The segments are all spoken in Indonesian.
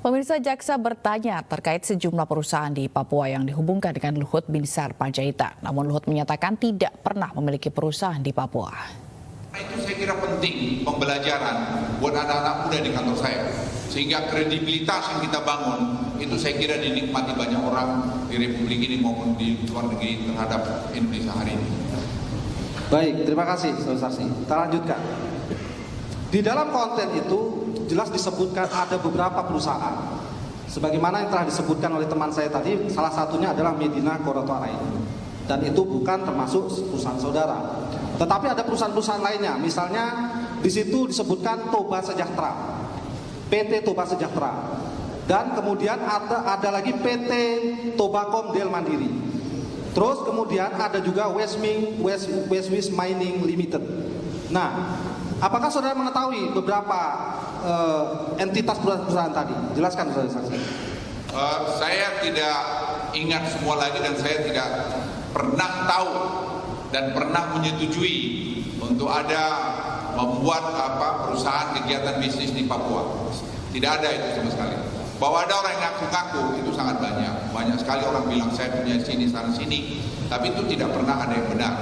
Pemirsa, jaksa bertanya terkait sejumlah perusahaan di Papua yang dihubungkan dengan Luhut Binsar Panjaitan. Namun Luhut menyatakan tidak pernah memiliki perusahaan di Papua. Itu saya kira penting pembelajaran buat anak-anak muda di kantor saya. Sehingga kredibilitas yang kita bangun itu saya kira dinikmati banyak orang di Republik ini maupun di luar negeri terhadap Indonesia hari ini. Baik, terima kasih Saudara Saksi. Kita lanjutkan. Di dalam konten itu jelas disebutkan ada beberapa perusahaan. Sebagaimana yang telah disebutkan oleh teman saya tadi, salah satunya adalah Medina Korotoarai. Dan itu bukan termasuk perusahaan saudara. Tetapi ada perusahaan-perusahaan lainnya. Misalnya di situ disebutkan Toba Sejahtera, PT Toba Sejahtera. Dan kemudian ada lagi PT Tobakom Del Mandiri. Terus kemudian ada juga Westwish Mining Limited. Nah, apakah saudara mengetahui beberapa entitas perusahaan tadi? Jelaskan saudara saksi. Saya tidak ingat semua lagi dan saya tidak pernah tahu dan pernah menyetujui untuk ada membuat perusahaan kegiatan bisnis di Papua. Tidak ada itu sama sekali. Bahwa ada orang yang ngaku-ngaku itu sangat banyak. Banyak sekali orang bilang saya punya sini sana sini, tapi itu tidak pernah ada yang benar.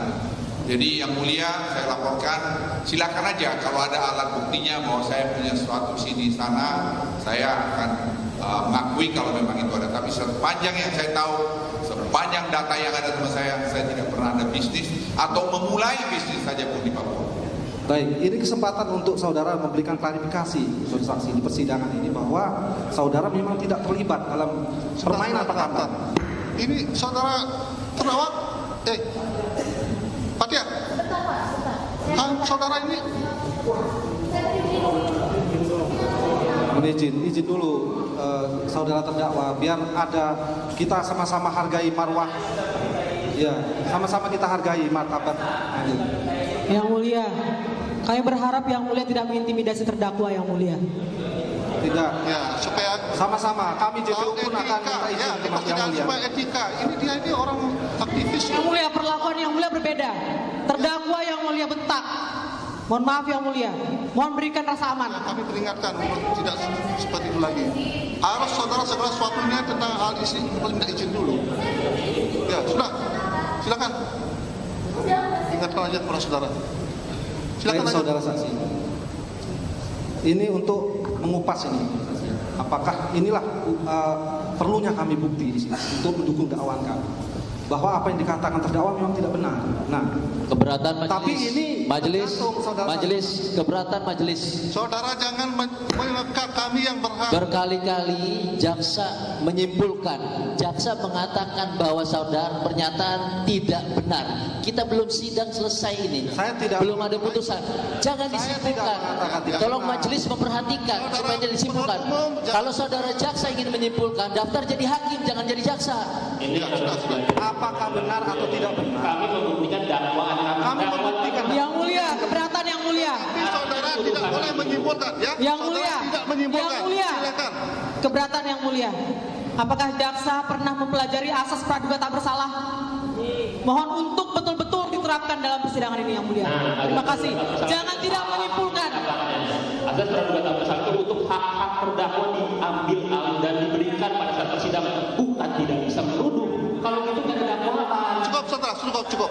Jadi yang mulia saya laporkan, silakan aja kalau ada alat buktinya bahwa saya punya sesuatu sini sana, saya akan mengakui kalau memang itu ada. Tapi sepanjang yang saya tahu, sepanjang data yang ada sama saya tidak pernah ada bisnis atau memulai bisnis saja pun di Papua. Baik, ini kesempatan untuk saudara memberikan klarifikasi saudara saksi di persidangan ini bahwa saudara memang tidak terlibat dalam permainan perkara. Ini saudara terdakwa, Fatia, saudara ini izin dulu saudara terdakwa, biar ada kita sama-sama hargai marwah, ya sama-sama kita hargai martabat. Yang mulia, kami berharap yang mulia tidak mengintimidasi terdakwa yang mulia. Tidak, ya supaya sama-sama kami JPU pun akan minta izin ke Mas Yang Mulia. Etika, ini orang aktivis. Yang mulia, perlakuan yang mulia berbeda. Terdakwa yang mulia bentak. Mohon maaf yang mulia, mohon berikan rasa aman. Kami peringatkan untuk tidak seperti itu lagi. Harus saudara segera suatunya tentang hal ini harus minta izin dulu. Ya sudah, silakan. Ingatkan aja kepada saudara. Silakan aja. Saudara saksi. Ini untuk mengupas ini. Apakah inilah perlunya kami bukti di sini untuk mendukung dakwaan kami bahwa apa yang dikatakan terdakwa memang tidak benar. Nah, keberatan majelis. tapi ini majelis keberatan majelis. Saudara jangan meneka kami yang berhak. Berkali-kali jaksa menyimpulkan, jaksa mengatakan bahwa saudara pernyataan tidak benar. Kita belum sidang selesai ini. Saya tidak, belum ada putusan. Jangan disimpulkan. Tolong majelis memperhatikan supaya jadi disimpulkan. Kalau saudara jaksa ingin menyimpulkan, daftar jadi hakim, jangan jadi jaksa. Ini apakah benar atau tidak benar? Kami membuktikan dakwaan Kami membuktikan. Yang mulia, keberatan yang mulia. Tapi saudara tidak boleh menyimpulkan, ya. Yang Saudara mulia, tidak menyimpulkan. yang mulia. Silakan. Keberatan yang mulia. Apakah jaksa pernah mempelajari asas praduga tak bersalah? Mohon untuk betul-betul diterapkan dalam persidangan ini yang mulia. Terima kasih. Jangan tidak menyimpulkan. Asas praduga tak bersalah itu untuk hak-hak terdakwa diambil alih dan diberikan pada saat persidangan, bukan tidak bisa menuduh. Kalau gitu tidak ada dakwaan. Cukup, saudara, cukup.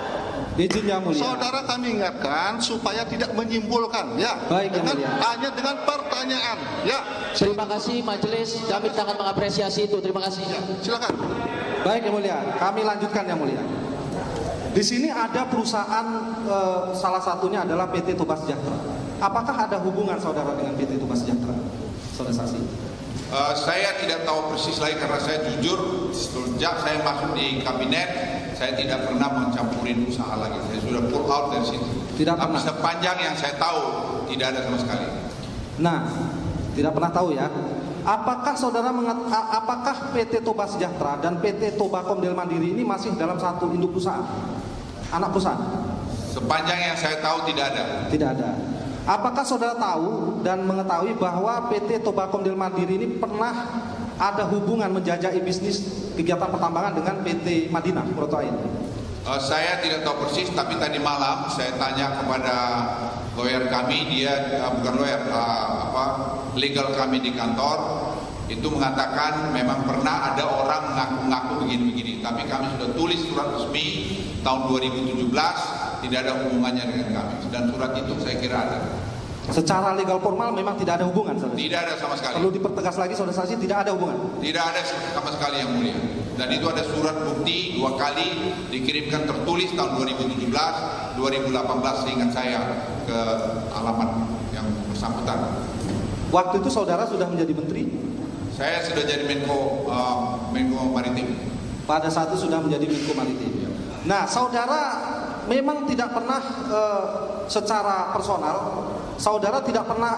Izin yang mulia. Saudara kami ingatkan supaya tidak menyimpulkan, ya. Baik, yang mulia. Hanya dengan pertanyaan, ya. Terima kasih majelis, kami sangat mengapresiasi itu. Terima kasih. Ya, silakan. Baik yang mulia, kami lanjutkan yang mulia. Di sini ada perusahaan, salah satunya adalah PT Toba Sejahtera. Apakah ada hubungan saudara dengan PT Toba Sejahtera? Saudara saksi. Saya tidak tahu persis lagi karena saya jujur sejak saya masuk di kabinet saya tidak pernah mencampurin usaha lagi. Saya sudah pull out dari situ. Tidak Tapi pernah. sepanjang yang saya tahu tidak ada sama sekali. Nah, tidak pernah tahu ya. Apakah saudara apakah PT Toba Sejahtera dan PT Tobakom Del Mandiri ini masih dalam satu induk perusahaan? Anak perusahaan? Sepanjang yang saya tahu tidak ada. Tidak ada. Apakah saudara tahu dan mengetahui bahwa PT Tobakom Del Mandiri ini pernah ada hubungan menjajaki bisnis kegiatan pertambangan dengan PT Madinah Korotoarai? Saya tidak tahu persis, tapi tadi malam saya tanya kepada lawyer kami, dia bukan lawyer, legal kami di kantor. itu mengatakan memang pernah ada orang mengaku-ngaku begini-begini, tapi kami sudah tulis surat resmi tahun 2017, tidak ada hubungannya dengan kami, dan surat itu saya kira ada. Secara legal formal memang tidak ada hubungan, saudara. Tidak ada sama sekali. Perlu dipertegas lagi, saudara saksi, tidak ada hubungan. Tidak ada sama sekali yang mulia. Dan itu ada surat bukti 2 kali dikirimkan tertulis tahun 2017, 2018 seingat saya ke alamat yang bersangkutan. Waktu itu saudara sudah menjadi menteri? Saya sudah jadi Menko Maritim. Pada saat itu sudah menjadi Menko Maritim. Nah, saudara memang tidak pernah secara personal, saudara tidak pernah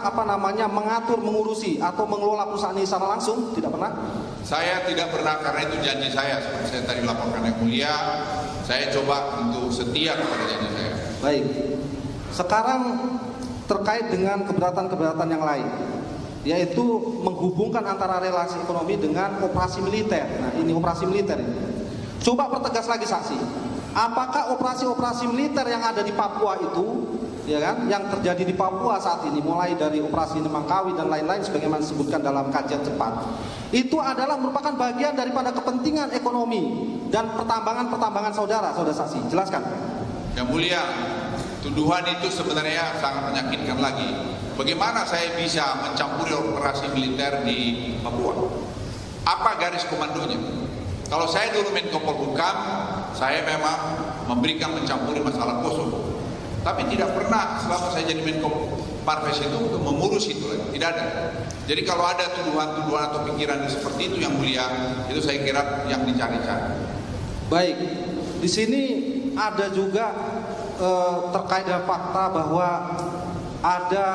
mengatur, mengurusi atau mengelola perusahaan ini secara langsung, tidak pernah? Saya tidak pernah, karena itu janji saya, seperti saya tadi laporkan yang mulia, saya coba untuk setia kepada janji saya. Baik. Sekarang terkait dengan keberatan-keberatan yang lain, yaitu menghubungkan antara relasi ekonomi dengan operasi militer. Nah, ini operasi militer ini. Coba pertegas lagi saksi. Apakah operasi-operasi militer yang ada di Papua itu, ya kan, yang terjadi di Papua saat ini, mulai dari operasi Nemangkawi dan lain-lain sebagaimana disebutkan dalam kajian cepat, itu adalah merupakan bagian daripada kepentingan ekonomi dan pertambangan saudara saksi. Jelaskan. Yang mulia, tuduhan itu sebenarnya sangat menyakitkan lagi. Bagaimana saya bisa mencampuri operasi militer di Papua? Apa garis komandonya? Kalau saya dulu Menko Polhukam, saya memang memberikan mencampuri masalah Kosovo. Tapi tidak pernah selama saya jadi Menko Marves itu untuk mengurus itu lagi. Tidak ada. Jadi kalau ada tuduhan-tuduhan atau pikiran seperti itu yang mulia, itu saya kira yang dicari-cari. Baik. Di sini ada juga terkait dengan fakta bahwa ada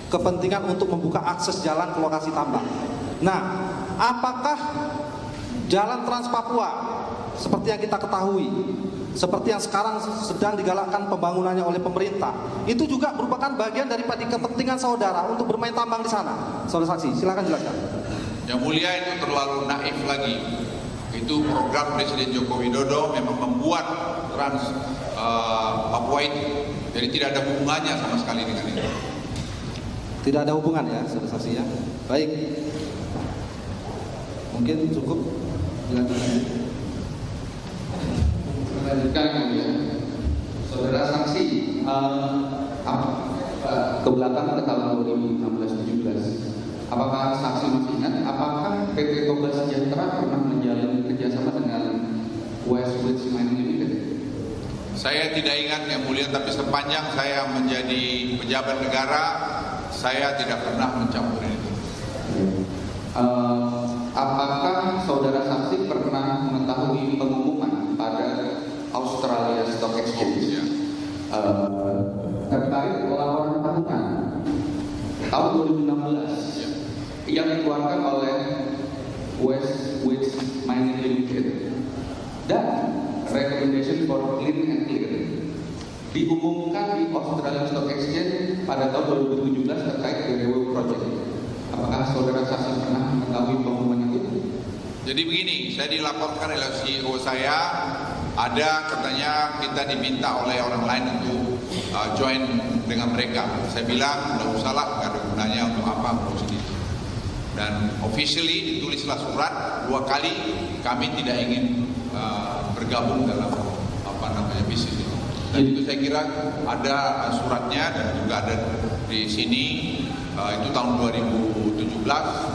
kepentingan untuk membuka akses jalan ke lokasi tambang. Nah, apakah jalan Trans Papua seperti yang kita ketahui, seperti yang sekarang sedang digalakkan pembangunannya oleh pemerintah, itu juga merupakan bagian daripada kepentingan saudara untuk bermain tambang di sana? Saudara saksi, silakan jelaskan. Yang mulia, itu terlalu naif lagi. Itu program Presiden Joko Widodo memang membuat Trans Papua itu, jadi tidak ada hubungannya sama sekali dengan itu. Tidak ada hubungan ya, saudara saksi ya. Baik. Mungkin cukup. Lanjutkan yang mulia. Saudara saksi, ke belakang ke tahun 2016-17, apakah saksi masih ingat apakah PT Toba Sejahtera pernah menjalin kerjasama dengan West Wits Mining Limited? Saya tidak ingat yang mulia, tapi sepanjang saya menjadi pejabat negara, saya tidak pernah mencampuri itu. Apakah saudara saksi pernah mengetahui pengumuman pada Australia Stock Exchange terkait laporan tahunan tahun 2016 yang dikeluarkan oleh West Wits Mining Limited dan Recommendation for Clean and Clear diumumkan di Australia Stock Exchange pada tahun 2017 terkait GW Project? Apakah saudara saksi pernah mengetahui pengumuman itu? Jadi begini, saya dilaporkan oleh CEO saya, ada katanya kita diminta oleh orang lain untuk join dengan mereka. Saya bilang, nggak usah lah, nggak ada gunanya untuk apa ngurusin itu. Dan officially ditulislah surat 2 kali, kami tidak ingin bergabung dalam bisnis itu. Dan itu saya kira ada suratnya dan juga ada di sini. Itu tahun 2017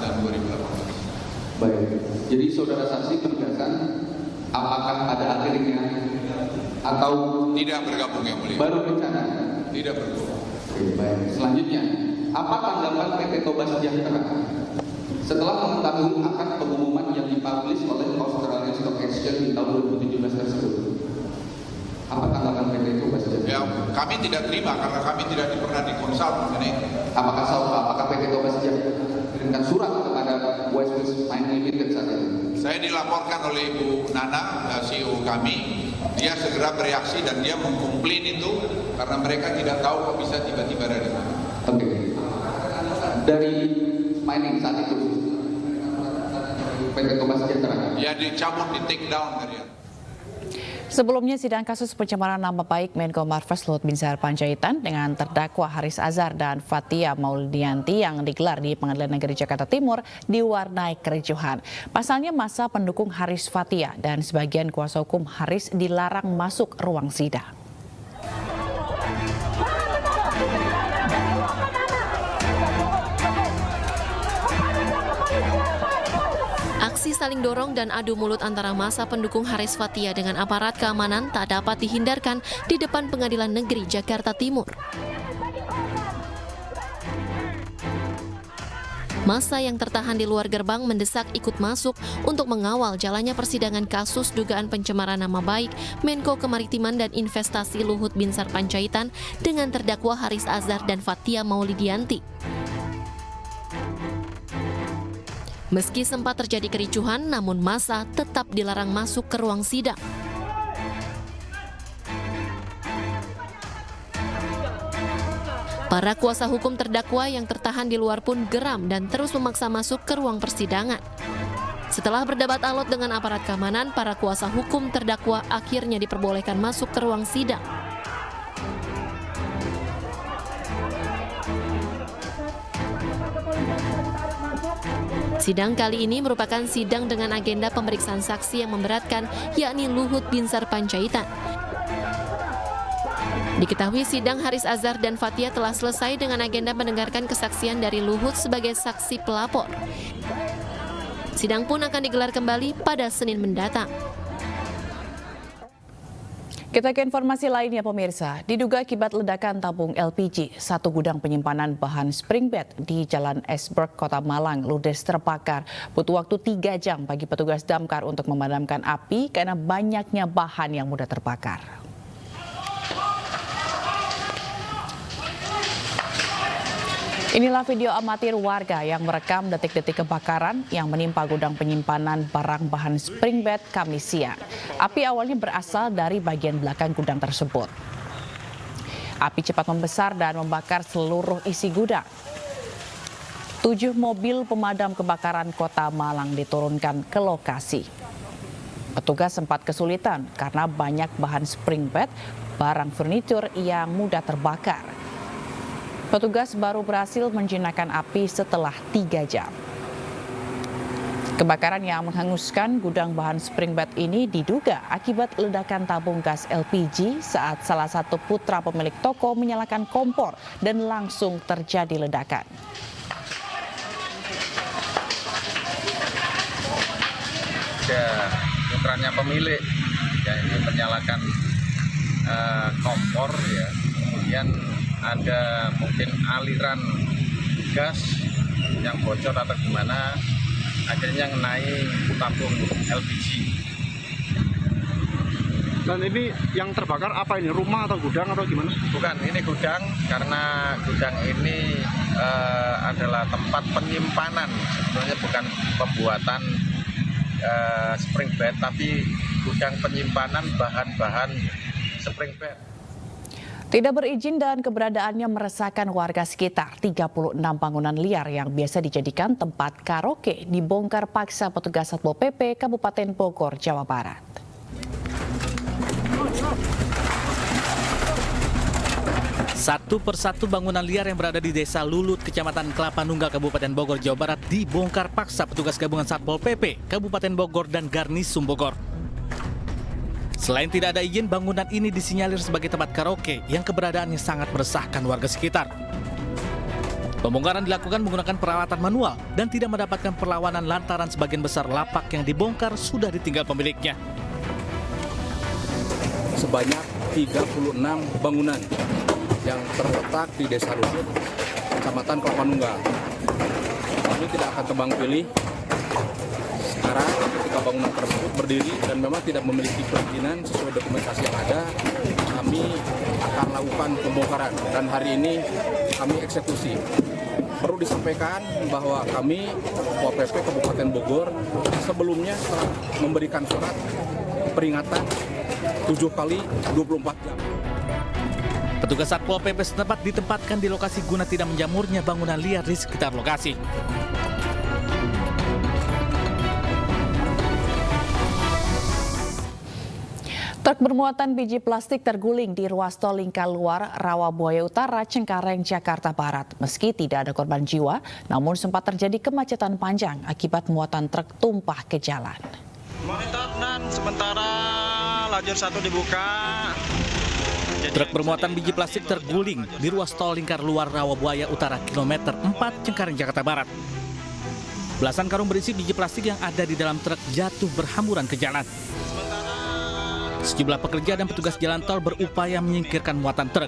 dan 2018. Baik, jadi saudara saksi menegaskan apakah ada akhirnya atau tidak bergabung yang mulia? Baru rencana? Tidak bergabung. Baik, selanjutnya, apa tanggapan PT Toba Sejahtera setelah mengetahui akan pengumuman yang dipublish oleh Australia Stock Exchange di tahun 2017 tersebut? Apa tanggapan PT Toba Sejahtera? Ya, kami tidak terima karena kami tidak pernah dikonsult mengenai itu. Apakah PT Toba Sejahtera kirimkan surat kepada West Wits Mining Limited saat itu? Saya dilaporkan oleh Ibu Nana, CEO kami, dia segera bereaksi dan dia mengkomplain itu karena mereka tidak tahu kok bisa tiba-tiba dari mana. Oke. Dari mining saat itu, PT Toba Sejahtera? Ya, dicabut, di take down dari. Sebelumnya, sidang kasus pencemaran nama baik Menko Marves Luhut Binsar Panjaitan dengan terdakwa Haris Azhar dan Fathia Maulidiyanti yang digelar di Pengadilan Negeri Jakarta Timur diwarnai kericuhan. Pasalnya, masa pendukung Haris Fathia dan sebagian kuasa hukum Haris dilarang masuk ruang sidang. Aksi saling dorong dan adu mulut antara massa pendukung Haris Fathia dengan aparat keamanan tak dapat dihindarkan di depan Pengadilan Negeri Jakarta Timur. Massa yang tertahan di luar gerbang mendesak ikut masuk untuk mengawal jalannya persidangan kasus dugaan pencemaran nama baik Menko Kemaritiman dan Investasi Luhut Binsar Panjaitan dengan terdakwa Haris Azhar dan Fathia Maulidiyanti. Meski sempat terjadi kericuhan, namun massa tetap dilarang masuk ke ruang sidang. Para kuasa hukum terdakwa yang tertahan di luar pun geram dan terus memaksa masuk ke ruang persidangan. Setelah berdebat alot dengan aparat keamanan, para kuasa hukum terdakwa akhirnya diperbolehkan masuk ke ruang sidang. Sidang kali ini merupakan sidang dengan agenda pemeriksaan saksi yang memberatkan, yakni Luhut Binsar Panjaitan. Diketahui sidang Haris Azhar dan Fathia telah selesai dengan agenda mendengarkan kesaksian dari Luhut sebagai saksi pelapor. Sidang pun akan digelar kembali pada Senin mendatang. Kita ke informasi lainnya, pemirsa. Diduga akibat ledakan tabung LPG, satu gudang penyimpanan bahan spring bed di Jalan Esberg, Kota Malang, ludes terbakar. Butuh waktu 3 jam bagi petugas damkar untuk memadamkan api karena banyaknya bahan yang mudah terbakar. Inilah video amatir warga yang merekam detik-detik kebakaran yang menimpa gudang penyimpanan barang bahan spring bed Kamis siang. Api awalnya berasal dari bagian belakang gudang tersebut. Api cepat membesar dan membakar seluruh isi gudang. 7 mobil pemadam kebakaran Kota Malang diturunkan ke lokasi. Petugas sempat kesulitan karena banyak bahan spring bed, barang furnitur yang mudah terbakar. Petugas baru berhasil menjinakkan api setelah 3 jam. Kebakaran yang menghanguskan gudang bahan spring bed ini diduga akibat ledakan tabung gas LPG saat salah satu putra pemilik toko menyalakan kompor dan langsung terjadi ledakan. Putranya pemilik yang menyalakan kompor ya, kemudian ada mungkin aliran gas yang bocor atau gimana, akhirnya ngenai tabung LPG. Dan ini yang terbakar apa ini? Rumah atau gudang atau gimana? Bukan, ini gudang, karena gudang ini adalah tempat penyimpanan. Sebenarnya bukan pembuatan spring bed, tapi gudang penyimpanan bahan-bahan spring bed. Tidak berizin dan keberadaannya meresahkan warga sekitar. 36 bangunan liar yang biasa dijadikan tempat karaoke dibongkar paksa petugas Satpol PP Kabupaten Bogor, Jawa Barat. Satu persatu bangunan liar yang berada di Desa Lulut, Kecamatan Kelapa Nunggal, Kabupaten Bogor, Jawa Barat dibongkar paksa petugas gabungan Satpol PP Kabupaten Bogor dan Garnisum Bogor. Selain tidak ada izin, bangunan ini disinyalir sebagai tempat karaoke yang keberadaannya sangat meresahkan warga sekitar. Pembongkaran dilakukan menggunakan peralatan manual dan tidak mendapatkan perlawanan lantaran sebagian besar lapak yang dibongkar sudah ditinggal pemiliknya. Sebanyak 36 bangunan yang terletak di Desa Lulut, Kecamatan Kelapa Nunggal. Kami tidak akan tebang pilih sekarang ketika bangunan tersebut berdiri dan memang tidak memiliki perizinan sesuai dokumentasi yang ada, kami akan lakukan pembongkaran dan hari ini kami eksekusi. Perlu disampaikan bahwa kami Satpol PP Kabupaten Bogor sebelumnya telah memberikan surat peringatan 7 kali 24 jam. Petugas Satpol PP setempat ditempatkan di lokasi guna tidak menjamurnya bangunan liar di sekitar lokasi. Truk bermuatan biji plastik terguling di ruas tol Lingkar Luar Rawabuaya Utara, Cengkareng, Jakarta Barat. Meski tidak ada korban jiwa, namun sempat terjadi kemacetan panjang akibat muatan truk tumpah ke jalan. Monitor dan sementara lajur 1 dibuka. Truk bermuatan biji plastik terguling di ruas tol Lingkar Luar Rawabuaya Utara kilometer 4 Cengkareng, Jakarta Barat. Belasan karung berisi biji plastik yang ada di dalam truk jatuh berhamburan ke jalan. Sejumlah pekerja dan petugas jalan tol berupaya menyingkirkan muatan truk.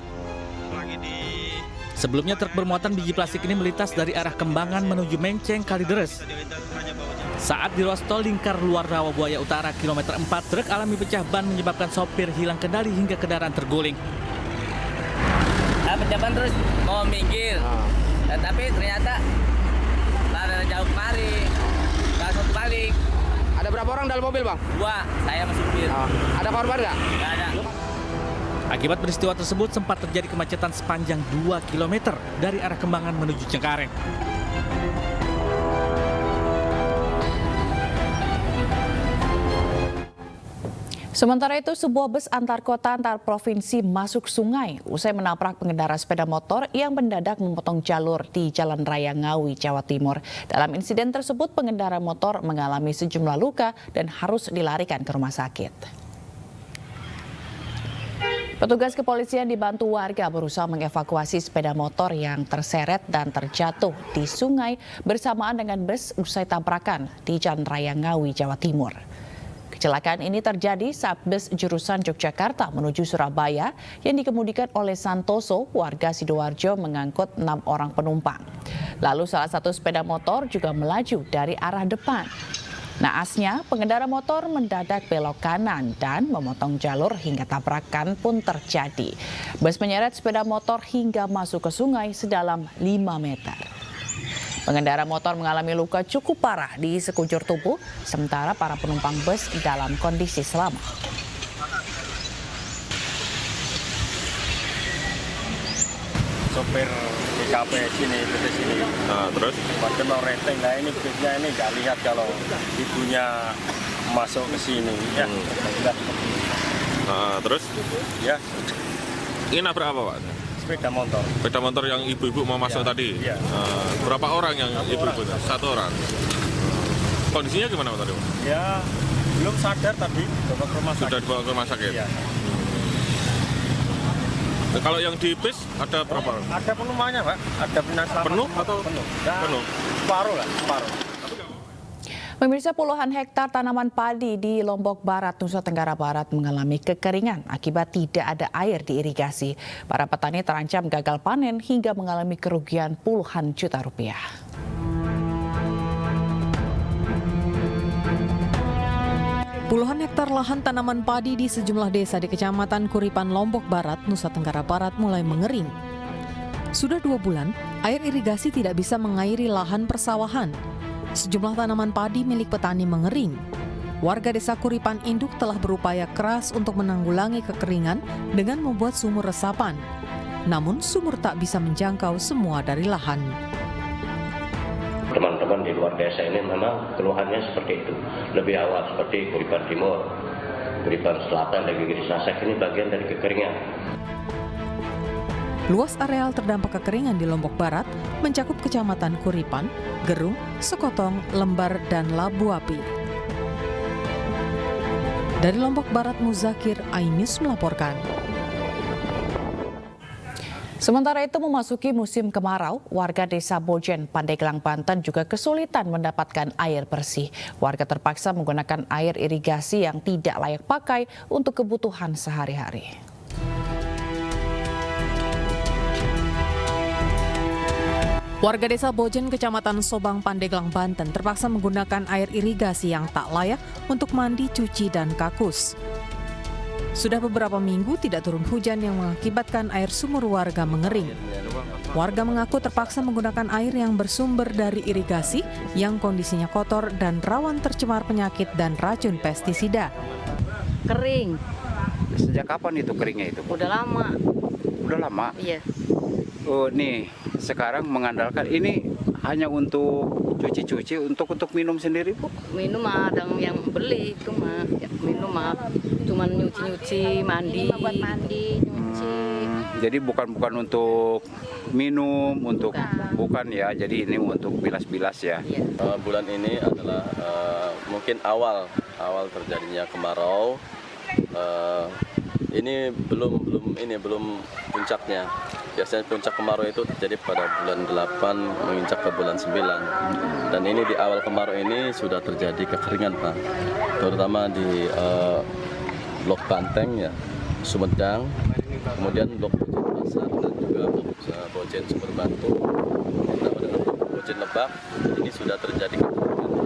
Sebelumnya truk bermuatan biji plastik ini melintas dari arah Kembangan menuju Menceng Kalideres. Saat di ruas tol Lingkar Luar Rawabuaya Utara kilometer 4, truk alami pecah ban menyebabkan sopir hilang kendali hingga kendaraan terguling. Pecah ban terus mau minggir, tapi ternyata lari jauh kemari, langsung balik. Ada berapa orang dalam mobil, Bang? 2, saya sama supir. Ada korban nggak? Nggak ada. Akibat peristiwa tersebut sempat terjadi kemacetan sepanjang 2 km dari arah Kembangan menuju Cengkareng. Sementara itu, sebuah bus antar kota antar provinsi masuk sungai usai menabrak pengendara sepeda motor yang mendadak memotong jalur di Jalan Raya Ngawi, Jawa Timur. Dalam insiden tersebut, pengendara motor mengalami sejumlah luka dan harus dilarikan ke rumah sakit. Petugas kepolisian dibantu warga berusaha mengevakuasi sepeda motor yang terseret dan terjatuh di sungai bersamaan dengan bus usai tabrakan di Jalan Raya Ngawi, Jawa Timur. Kecelakaan ini terjadi saat bus jurusan Yogyakarta menuju Surabaya yang dikemudikan oleh Santoso, warga Sidoarjo, mengangkut 6 orang penumpang. Lalu salah satu sepeda motor juga melaju dari arah depan. Naasnya, pengendara motor mendadak belok kanan dan memotong jalur hingga tabrakan pun terjadi. Bus menyeret sepeda motor hingga masuk ke sungai sedalam 5 meter. Pengendara motor mengalami luka cukup parah di sekujur tubuh, sementara para penumpang bus dalam kondisi selamat. Sopir DKP sini, ke sini. Nah, terus? Pakai mau rating, nah ini busnya ini nggak lihat kalau ibunya masuk ke sini. Ya, Nah, terus? Ya. Ini nabrak apa, Pak? Sepeda motor. Sepeda motor yang ibu-ibu mau masuk tadi? Iya. Berapa orang yang ibu-ibu? 1 orang. Kondisinya gimana Pak tadi? Ya, belum sadar tadi, dibawa ke rumah sakit. Sudah dibawa ke rumah sakit? Iya. Nah, kalau yang di bis ada berapa? Ada penumpangnya, Pak. Ada selamat. Penuh atau? Penuh. Nah, penuh. Separuh lah, separuh. Pemirsa, puluhan hektar tanaman padi di Lombok Barat, Nusa Tenggara Barat mengalami kekeringan akibat tidak ada air di irigasi. Para petani terancam gagal panen hingga mengalami kerugian puluhan juta rupiah. Puluhan hektar lahan tanaman padi di sejumlah desa di Kecamatan Kuripan, Lombok Barat, Nusa Tenggara Barat mulai mengering. Sudah 2 bulan, air irigasi tidak bisa mengairi lahan persawahan. Sejumlah tanaman padi milik petani mengering. Warga desa Kuripan Induk telah berupaya keras untuk menanggulangi kekeringan dengan membuat sumur resapan. Namun sumur tak bisa menjangkau semua dari lahan. Teman-teman di luar desa ini memang keluhannya seperti itu. Lebih awal seperti Kuripan Timur, Kuripan Selatan, dan Gigi Sasak ini bagian dari kekeringan. Luas areal terdampak kekeringan di Lombok Barat mencakup Kecamatan Kuripan, Gerung, Sekotong, Lembar, dan Labu Api. Dari Lombok Barat, Muzakir Ainis melaporkan. Sementara itu memasuki musim kemarau, warga desa Bojen, Pandeglang, Banten juga kesulitan mendapatkan air bersih. Warga terpaksa menggunakan air irigasi yang tidak layak pakai untuk kebutuhan sehari-hari. Warga desa Bojen, Kecamatan Sobang, Pandeglang, Banten terpaksa menggunakan air irigasi yang tak layak untuk mandi, cuci, dan kakus. Sudah beberapa minggu tidak turun hujan yang mengakibatkan air sumur warga mengering. Warga mengaku terpaksa menggunakan air yang bersumber dari irigasi yang kondisinya kotor dan rawan tercemar penyakit dan racun pestisida. Kering. Sejak kapan itu keringnya itu? Udah lama. Udah lama? Iya. Oh, nih sekarang mengandalkan ini hanya untuk cuci-cuci, untuk minum sendiri, Bu? Minum ada yang beli itu mah, ya, minum mah, cuman nyuci-nyuci, mandi. Buat mandi, nyuci. Jadi bukan untuk minum, untuk bukan ya. Jadi ini untuk bilas-bilas ya. Bulan ini adalah mungkin awal terjadinya kemarau. Ini belum puncaknya. Biasanya puncak kemarau itu terjadi pada bulan 8 menginjak ke bulan 9. Dan ini di awal kemarau ini sudah terjadi kekeringan, Pak. Terutama di Blok Banteng ya, Sumedang, kemudian Blok Bojen Pasar dan juga Blok Bojen Sumber Batu. Ditambah dengan Blok Bojen Lebak, ini sudah terjadi kekeringan.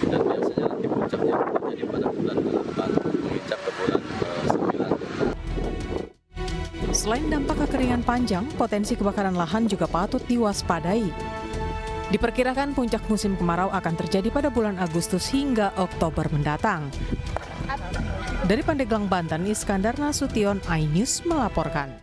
Dan biasanya nanti puncaknya terjadi pada bulan 8 menginjak ke bulan 9. Selain dampak kekeringan panjang, potensi kebakaran lahan juga patut diwaspadai. Diperkirakan puncak musim kemarau akan terjadi pada bulan Agustus hingga Oktober mendatang. Dari Pandeglang, Banten, Iskandar Nasution, iNews melaporkan.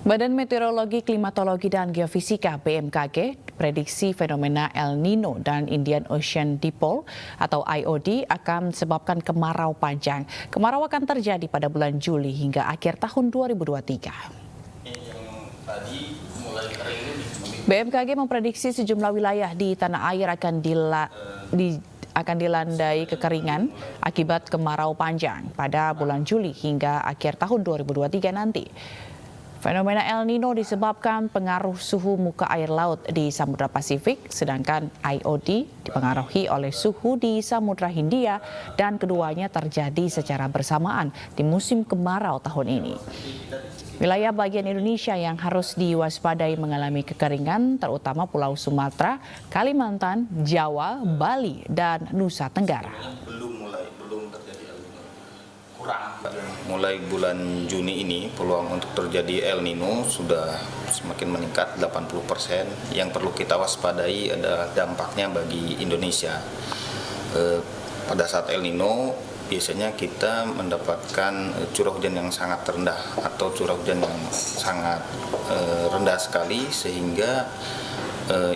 Badan Meteorologi, Klimatologi, dan Geofisika (BMKG) prediksi fenomena El Nino dan Indian Ocean Dipole atau IOD akan disebabkan kemarau panjang. Kemarau akan terjadi pada bulan Juli hingga akhir tahun 2023. BMKG memprediksi sejumlah wilayah di tanah air akan dilandai kekeringan akibat kemarau panjang pada bulan Juli hingga akhir tahun 2023 nanti. Fenomena El Nino disebabkan pengaruh suhu muka air laut di Samudra Pasifik, sedangkan IOD dipengaruhi oleh suhu di Samudra Hindia dan keduanya terjadi secara bersamaan di musim kemarau tahun ini. Wilayah bagian Indonesia yang harus diwaspadai mengalami kekeringan terutama Pulau Sumatera, Kalimantan, Jawa, Bali, dan Nusa Tenggara. Mulai bulan Juni ini peluang untuk terjadi El Nino sudah semakin meningkat 80%. Yang perlu kita waspadai adalah dampaknya bagi Indonesia. Pada saat El Nino biasanya kita mendapatkan curah hujan yang sangat rendah atau curah hujan yang sangat rendah sekali sehingga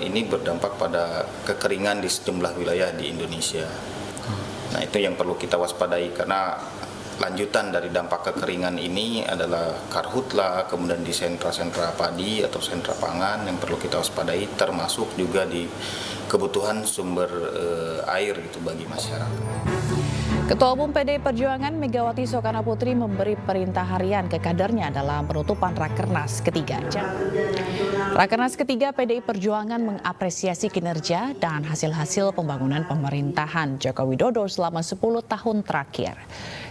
ini berdampak pada kekeringan di sejumlah wilayah di Indonesia. Nah, itu yang perlu kita waspadai karena lanjutan dari dampak kekeringan ini adalah karhutla, kemudian di sentra-sentra padi atau sentra pangan yang perlu kita waspadai, termasuk juga di kebutuhan sumber air gitu bagi masyarakat. Ketua Umum PDI Perjuangan Megawati Soekarnoputri memberi perintah harian ke kadernya dalam penutupan Rakernas ketiga. Rakernas ketiga PDI Perjuangan mengapresiasi kinerja dan hasil-hasil pembangunan pemerintahan Joko Widodo selama 10 tahun terakhir.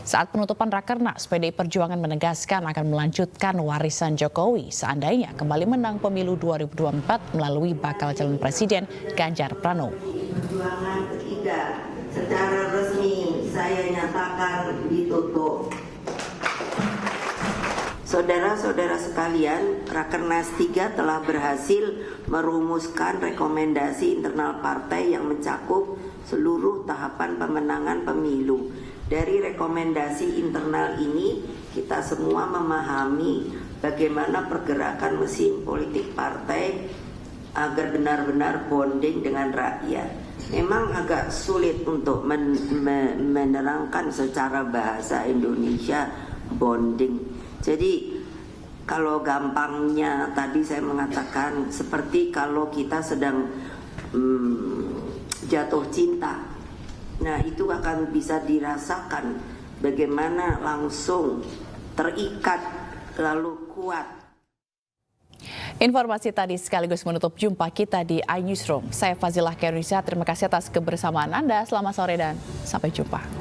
Saat penutupan Rakernas, PDI Perjuangan menegaskan akan melanjutkan warisan Jokowi seandainya kembali menang pemilu 2024 melalui bakal calon presiden Ganjar Pranowo. Perjuangan ketiga secara resmi saya nyatakan ditutup. Saudara-saudara sekalian, Rakernas 3 telah berhasil merumuskan rekomendasi internal partai yang mencakup seluruh tahapan pemenangan pemilu. Dari rekomendasi internal ini, kita semua memahami bagaimana pergerakan mesin politik partai agar benar-benar bonding dengan rakyat. Memang agak sulit untuk menerangkan secara bahasa Indonesia bonding. Jadi kalau gampangnya tadi saya mengatakan seperti kalau kita sedang jatuh cinta. Nah, itu akan bisa dirasakan bagaimana langsung terikat lalu kuat. Informasi tadi sekaligus menutup jumpa kita di iNewsroom. Saya Fazilah Khairunisa, terima kasih atas kebersamaan Anda. Selamat sore dan sampai jumpa.